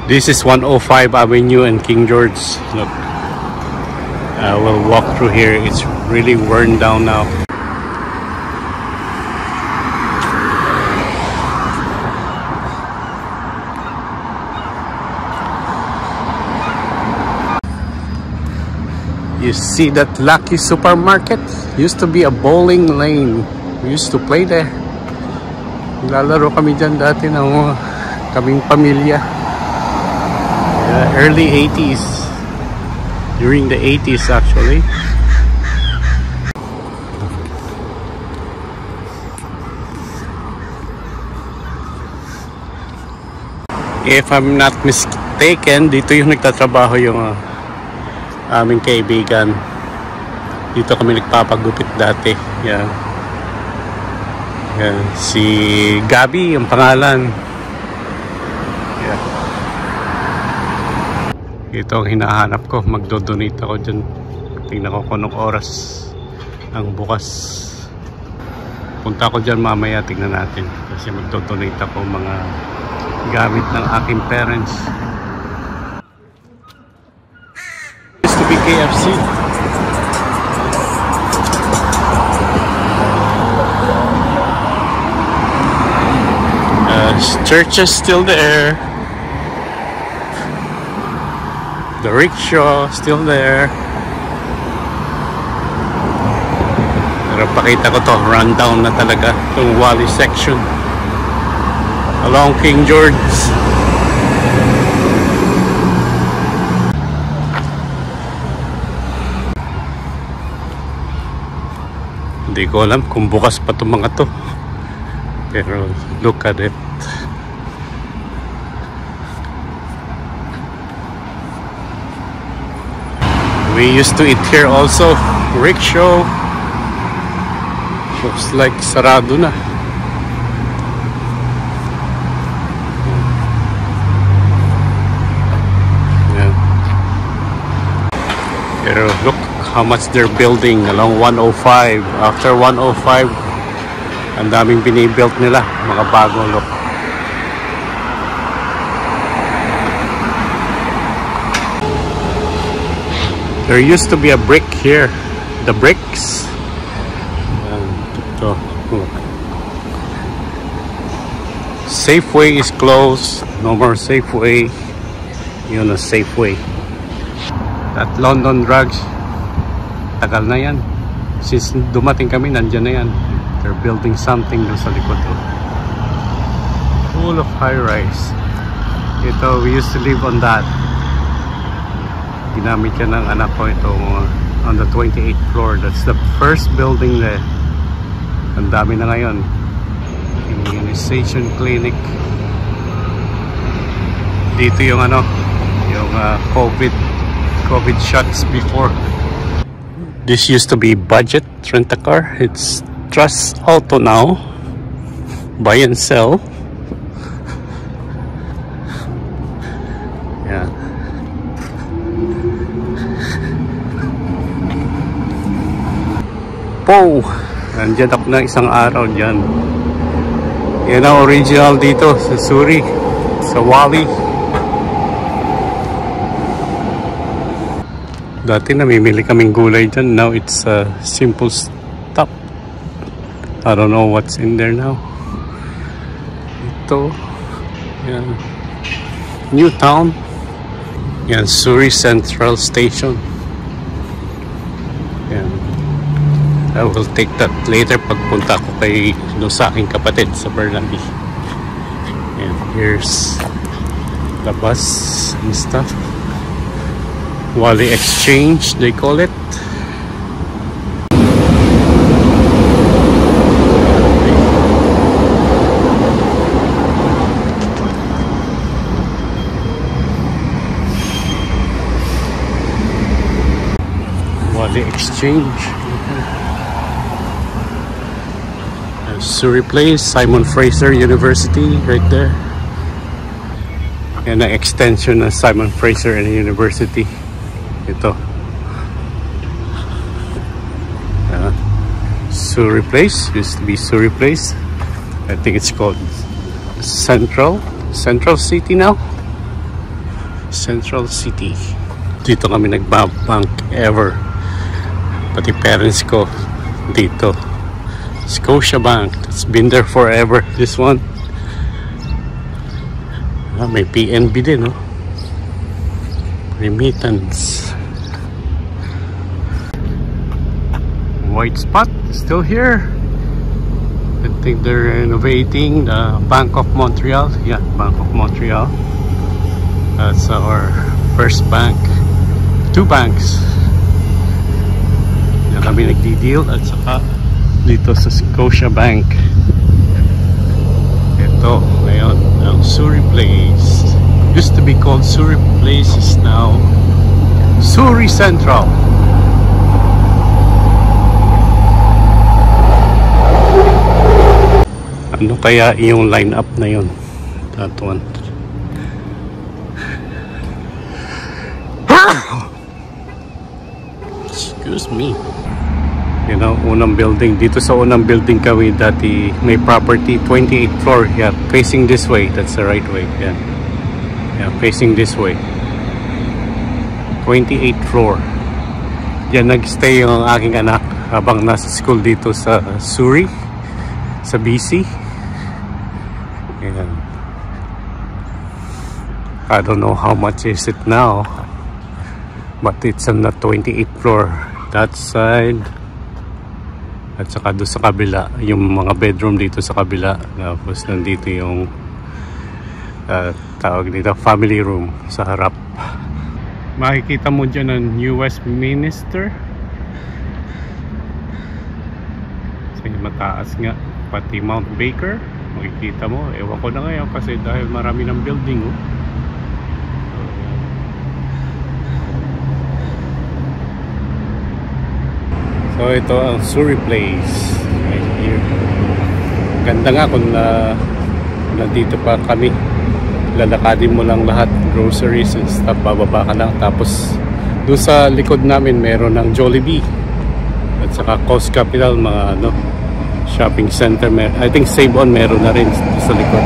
This is 105 Avenue and King George. Look, we'll walk through here. It's really worn down now. You see that Lucky Supermarket? Used to be a bowling lane. We used to play there. Lalaro kami dyan dati ng kaming pamilya. Early 80s. During the 80s actually. If I'm not mistaken, dito yung nagtatrabaho yung aming kaibigan. Dito kami nagpapagupit dati. Yan. Yan. Si Gabi ang pangalan. Yan. Ito ang hinahanap ko. Magdo-donate ako dyan. Tingnan ko kung anong oras ang bukas. Punta ako dyan mamaya. Tingnan natin. Kasi magdo-donate ako mga gamit ng aking parents. KFC. Church is still there. The rickshaw still there. Pero pakita ko to, rundown na talaga itong Wally section along King George. Hindi ko alam kung bukas pa itong mga to. Pero look at it. We used to eat here also. Rickshaw. Looks like sarado na. Yeah. Pero look how much they're building along 105. After 105, ang daming binibuild nila, mga bagong look. There used to be a brick here, the bricks. Look. Safeway is closed. No more Safeway. Yun a Safeway. That London Drugs, tagal na yan. Since dumating kami, nandyan na yan. They're building something doon sa likod. Full of high-rise. Ito, we used to live on that. Ginamit yan ng anak ko ito on the 28th floor. That's the first building there. Ang dami na ngayon. Immunization clinic. Dito yung yung COVID shots before. This used to be Budget Rent-A-Car. It's Trust Auto now. Buy and sell. Yeah. Po! Nandiyan ako na isang araw dyan. Yan ang original dito sa Suri, sa Wally. Dati namimili kaming gulay dyan. Now it's a simple stop. I don't know what's in there now. Ito. Yan. New Town. Yan, Suri Central Station. Yan. I will take that later pagpunta ko kay sa aking kapatid sa Burnaby. And here's the bus and stuff. Wally Exchange, they call it. Wally Exchange. Surrey Place, Simon Fraser University right there. And an extension of Simon Fraser University. Ito. Surrey Place, used to be Surrey Place. I think it's called Central City now. Central City. Dito kami nagbabank ever. Pati parents ko dito. Scotiabank. It's been there forever. This one. May PNB din, no? Remittance. White spot still here. I think they're renovating the Bank of Montreal. Yeah, Bank of Montreal. That's our first bank. 2 banks. Yan kami nagdi-deal at saka dito sa Scotiabank. Ito, ngayon, ang Surrey Place. Used to be called Surrey Place, is now Surrey Central. Ano kaya yung line-up na yun? That one. Excuse me. You know, unang building. Dito sa unang building kami dati may property, 28th floor. Yeah, facing this way. That's the right way. Yeah. Yeah, facing this way. 28th floor. Diyan nag-stay yung aking anak habang nasa school dito sa Surrey, sa BC. And I don't know how much is it now, but it's on the 28th floor. That side. At saka doon sa kabila, yung mga bedroom dito sa kabila. Tapos nandito yung tawag dito, family room sa harap. Makikita mo dyan ang New Westminster. Kasi mataas nga. Pati Mount Baker. Makikita mo. Ewan ko na ngayon kasi dahil marami ng building. Oh. So ito ang Surrey Place. Right here. Ganda nga kung nandito pa kami. Lalakadin mo lang lahat. Groceries and stuff. Bababa ka lang. Tapos doon sa likod namin meron ng Jollibee. At saka Coast Capital. Mga ano, shopping center. I think Save On meron na rin sa likod.